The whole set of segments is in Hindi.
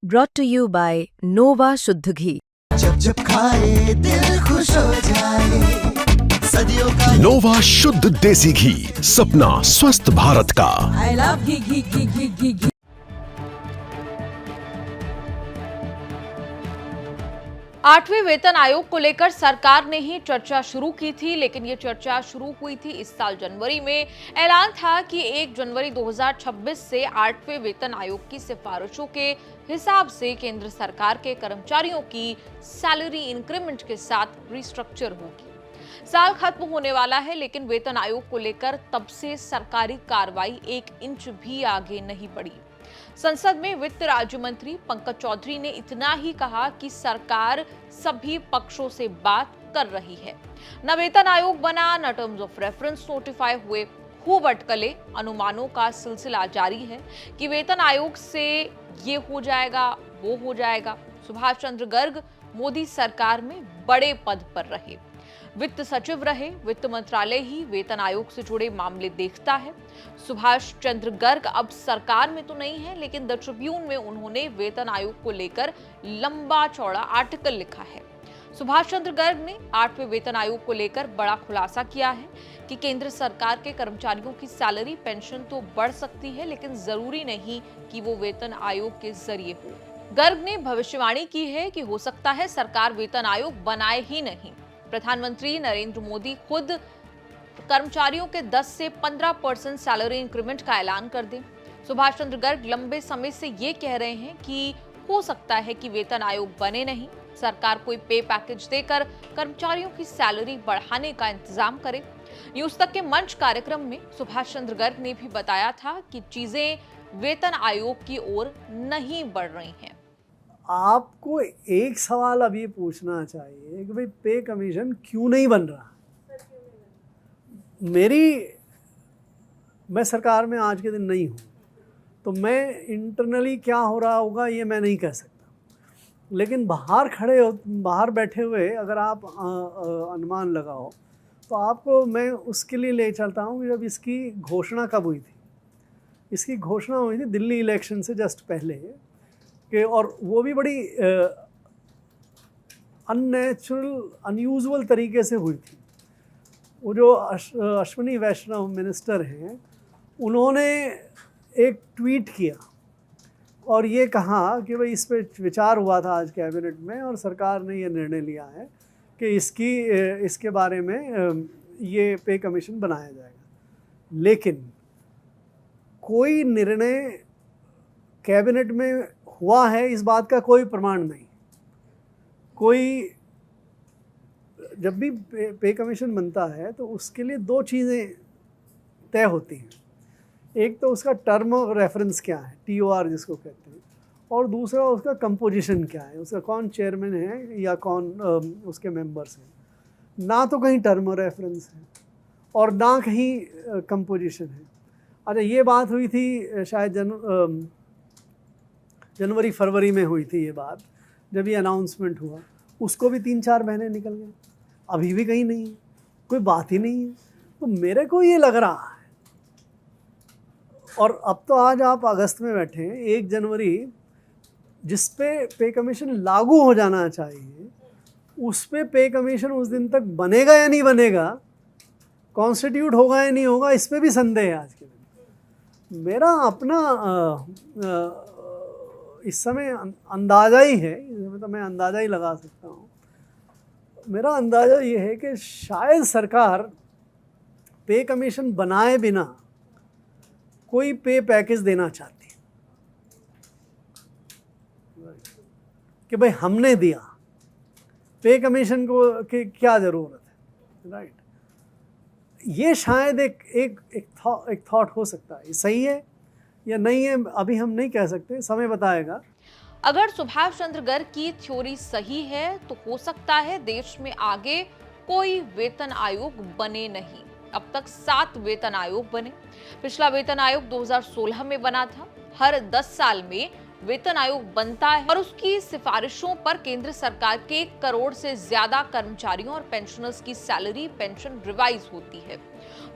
brought to you by Nova शुद्ध घी। जब जब खाए दिल खुश हो जाए, सदियों का नोवा शुद्ध देसी घी, सपना स्वस्थ भारत का। I love घी घी घी घी घी घी। 8वें वेतन आयोग को लेकर सरकार ने ही चर्चा शुरू की थी, लेकिन ये चर्चा शुरू हुई थी इस साल जनवरी में। ऐलान था कि 1 जनवरी 2026 से 8वें वेतन आयोग की सिफारिशों के हिसाब से केंद्र सरकार के कर्मचारियों की सैलरी इंक्रीमेंट के साथ रिस्ट्रक्चर होगी। साल खत्म होने वाला है, लेकिन वेतन आयोग को लेकर तब से सरकारी कार्रवाई 1 इंच भी आगे नहीं बढ़ी। संसद में वित्त राज्य मंत्री पंकज चौधरी ने इतना ही कहा कि सरकार सभी पक्षों से बात कर रही है। न वेतन आयोग बना, न टर्म्स ऑफ रेफरेंस नोटिफाई हुए, खूब अटकलें, अनुमानों का सिलसिला जारी है कि वेतन आयोग से ये हो जाएगा, वो हो जाएगा। सुभाष चंद्र गर्ग मोदी सरकार में बड़े पद पर रहे, वित्त सचिव रहे, वित्त मंत्रालय ही वेतन आयोग से जुड़े मामले देखता है। सुभाष चंद्र गर्ग अब सरकार में तो नहीं है, लेकिन द ट्रिब्यून में उन्होंने वेतन आयोग को लेकर लंबा चौड़ा आर्टिकल लिखा है। सुभाष चंद्र गर्ग ने 8वें वेतन आयोग को लेकर बड़ा खुलासा किया है कि केंद्र सरकार के कर्मचारियों की सैलरी पेंशन तो बढ़ सकती है, लेकिन जरूरी नहीं कि वो वेतन आयोग के जरिए हो। गर्ग ने भविष्यवाणी की है कि हो सकता है सरकार वेतन आयोग बनाए ही नहीं। प्रधानमंत्री नरेंद्र मोदी खुद कर्मचारियों के 10 से 15% सैलरी इंक्रीमेंट का ऐलान कर दें। सुभाष चंद्र गर्ग लंबे समय से ये कह रहे हैं कि हो सकता है कि वेतन आयोग बने नहीं, सरकार कोई पे पैकेज देकर कर्मचारियों की सैलरी बढ़ाने का इंतजाम करे। न्यूज तक के मंच कार्यक्रम में सुभाष चंद्र गर्ग ने भी बताया था कि चीजें वेतन आयोग की ओर नहीं बढ़ रही हैं। आपको एक सवाल अब ये पूछना चाहिए कि भाई पे कमीशन क्यों नहीं बन रहा। मैं सरकार में आज के दिन नहीं हूँ, तो मैं इंटरनली क्या हो रहा होगा ये मैं नहीं कह सकता, लेकिन बाहर बैठे हुए अगर आप अनुमान लगाओ तो आपको मैं उसके लिए ले चलता हूँ कि जब इसकी घोषणा कब हुई थी। इसकी घोषणा हुई थी दिल्ली इलेक्शन से जस्ट पहले कि, और वो भी बड़ी अनयूजुअल तरीके से हुई थी। वो जो अश्विनी वैष्णव मिनिस्टर हैं, उन्होंने एक ट्वीट किया और ये कहा कि भाई इस पे विचार हुआ था आज कैबिनेट में और सरकार ने ये निर्णय लिया है कि इसके बारे में ये पे कमीशन बनाया जाएगा। लेकिन कोई निर्णय कैबिनेट में हुआ है इस बात का कोई प्रमाण नहीं। कोई जब भी पे कमीशन बनता है तो उसके लिए 2 चीज़ें तय होती हैं। एक तो उसका टर्म ऑफ रेफरेंस क्या है, TOR जिसको कहते हैं, और दूसरा उसका कंपोजिशन क्या है, उसका कौन चेयरमैन है या कौन उसके मेंबर्स हैं। ना तो कहीं टर्म ऑफ रेफरेंस है और ना कहीं कंपोजिशन है। अच्छा, ये बात हुई थी शायद जनवरी फरवरी में हुई थी ये बात, जब ये अनाउंसमेंट हुआ। उसको भी 3-4 महीने निकल गए, अभी भी कहीं नहीं है, कोई बात ही नहीं है। तो मेरे को ये लग रहा है, और अब तो आज आप अगस्त में बैठे हैं, 1 जनवरी जिस पे कमीशन लागू हो जाना चाहिए, उस पे कमीशन उस दिन तक बनेगा या नहीं बनेगा, कॉन्स्टिट्यूट होगा या नहीं होगा, इस पे भी संदेह है आज के दिन। मेरा अपना इस समय अंदाज़ा ही है, तो मैं अंदाज़ा ही लगा सकता हूँ। मेरा अंदाज़ा ये है कि शायद सरकार पे कमीशन बनाए बिना कोई पे पैकेज देना चाहती है कि भाई हमने दिया, पे कमीशन को की क्या ज़रूरत है, राइट। ये शायद एक थॉट हो सकता है। सही है या नहीं है अभी हम नहीं कह सकते, समय बताएगा। अगर सुभाष चंद्र गर्ग की थ्योरी सही है तो हो सकता है देश में आगे कोई वेतन आयोग बने नहीं। अब तक 7 वेतन आयोग बने। पिछला वेतन आयोग 2016 में बना था। हर 10 साल में वेतन आयोग बनता है और उसकी सिफारिशों पर केंद्र सरकार के 1 करोड़ से ज्यादा कर्मचारियों और पेंशनर्स की सैलरी पेंशन रिवाइज होती है।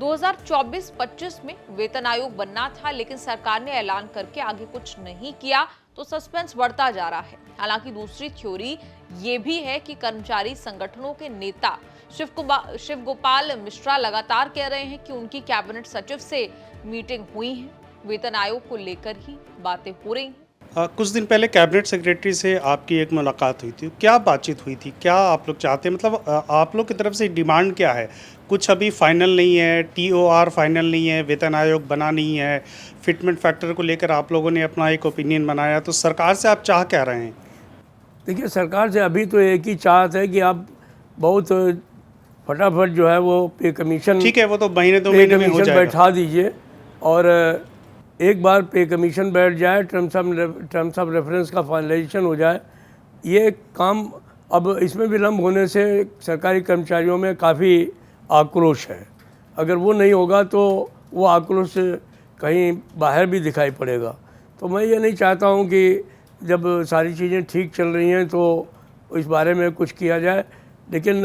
2024-25 में वेतन आयोग बनना था, लेकिन सरकार ने ऐलान करके आगे कुछ नहीं किया। तो सस्पेंस बढ़ता जा रहा है। हालांकि दूसरी थ्योरी ये भी है कि कर्मचारी संगठनों के नेता शिव गोपाल मिश्रा लगातार कह रहे हैं कि उनकी कैबिनेट सचिव से मीटिंग हुई है, वेतन आयोग को लेकर ही बातें हो रही हैं। कुछ दिन पहले कैबिनेट सेक्रेटरी से आपकी एक मुलाकात हुई थी, क्या बातचीत हुई थी, क्या आप लोग चाहते हैं, मतलब आप लोग की तरफ से डिमांड क्या है? कुछ अभी फाइनल नहीं है, TOR फाइनल नहीं है, वेतन आयोग बना नहीं है, फिटमेंट फैक्टर को लेकर आप लोगों ने अपना एक ओपिनियन बनाया, तो सरकार से आप चाह क्या रहे हैं? देखिए, सरकार से अभी तो एक ही चाहत है कि आप बहुत फटाफट जो है वो पे कमीशन, ठीक है, वो तो महीने 2 महीने में हो जाएगा, बैठा दीजिए। और एक बार पे कमीशन बैठ जाए, टर्म्स ऑफ रेफरेंस का फाइनलाइजेशन हो जाए, ये काम अब इसमें विलम्ब होने से सरकारी कर्मचारियों में काफ़ी आक्रोश है। अगर वो नहीं होगा तो वो आक्रोश कहीं बाहर भी दिखाई पड़ेगा। तो मैं ये नहीं चाहता हूँ कि जब सारी चीज़ें ठीक चल रही हैं तो इस बारे में कुछ किया जाए। लेकिन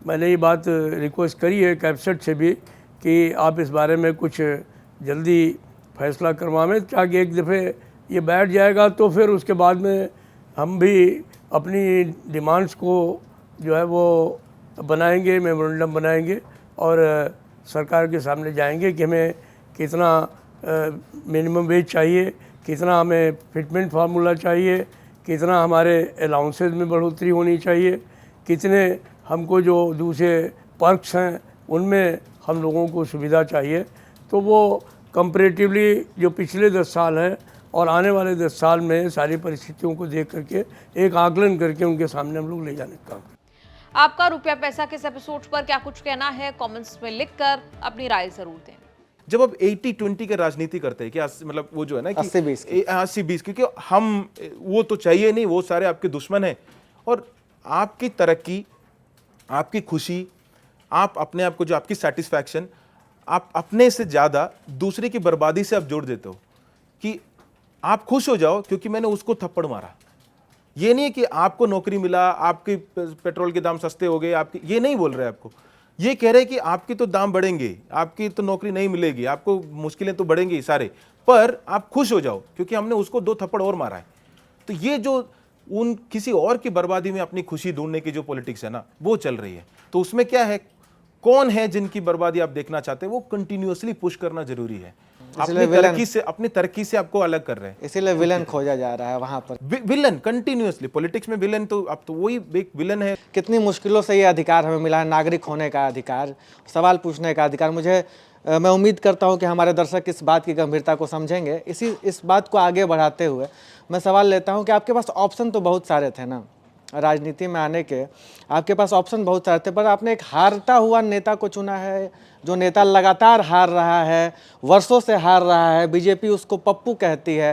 मैंने ये बात रिक्वेस्ट करी है कैबिनेट से भी कि आप इस बारे में कुछ जल्दी फैसला करवाएं, ताकि एक दफ़े ये बैठ जाएगा तो फिर उसके बाद में हम भी अपनी डिमांड्स को जो है वो बनाएंगे, मेमोरेंडम बनाएंगे और सरकार के सामने जाएंगे कि हमें कितना मिनिमम वेज चाहिए, कितना हमें फिटमेंट फार्मूला चाहिए, कितना हमारे अलाउंसेस में बढ़ोतरी होनी चाहिए, कितने हमको जो दूसरे पर्क्स हैं उनमें हम लोगों को सुविधा चाहिए। तो वो कंपैरेटिवली जो पिछले 10 साल हैं और आने वाले 10 साल में सारी परिस्थितियों को देख करके एक आकलन करके उनके सामने हम लोग ले जाने का काम। आपका रुपया पैसा के इस एपिसोड पर क्या कुछ कहना है, कमेंट्स में लिखकर अपनी राय जरूर दें। जब अब 80-20 की राजनीति करते हैं, क्या मतलब वो जो है ना कि 80-20, क्योंकि हम वो तो चाहिए नहीं, वो सारे आपके दुश्मन हैं। और आपकी तरक्की, आपकी खुशी, आप अपने आप को जो आपकी सेटिस्फैक्शन, आप अपने से ज़्यादा दूसरे की बर्बादी से आप जोड़ देते हो कि आप खुश हो जाओ क्योंकि मैंने उसको थप्पड़ मारा। ये नहीं है कि आपको नौकरी मिला, आपके पेट्रोल के दाम सस्ते हो गए, आपकी, ये नहीं बोल रहे आपको। ये कह रहे हैं कि आपकी तो दाम बढ़ेंगे, आपकी तो नौकरी नहीं मिलेगी, आपको मुश्किलें तो बढ़ेंगी सारे, पर आप खुश हो जाओ क्योंकि हमने उसको 2 थप्पड़ और मारा है। तो ये जो उन किसी और की बर्बादी में अपनी खुशी ढूंढने की जो पॉलिटिक्स है ना, वो चल रही है। तो उसमें क्या है, कौन है जिनकी बर्बादी आप देखना चाहते हैं, वो कंटिन्यूअसली पुश करना जरूरी है। अपनी तरक्की से आपको अलग कर रहे हैं, इसीलिए विलन खोजा जा रहा है वहां पर। विलन कंटिन्यूअसली पॉलिटिक्स में विलन, तो अब तो वही एक विलन है। कितनी मुश्किलों से ये अधिकार हमें मिला है, नागरिक होने का अधिकार, सवाल पूछने का अधिकार। मैं उम्मीद करता हूं कि हमारे दर्शक इस बात की गंभीरता को समझेंगे। इस बात को आगे बढ़ाते हुए मैं सवाल लेता हूं कि आपके पास ऑप्शन तो बहुत सारे थे ना, राजनीति में आने के आपके पास ऑप्शन बहुत सारे थे, पर आपने एक हारता हुआ नेता को चुना है, जो नेता लगातार हार रहा है, वर्षों से हार रहा है। बीजेपी उसको पप्पू कहती है।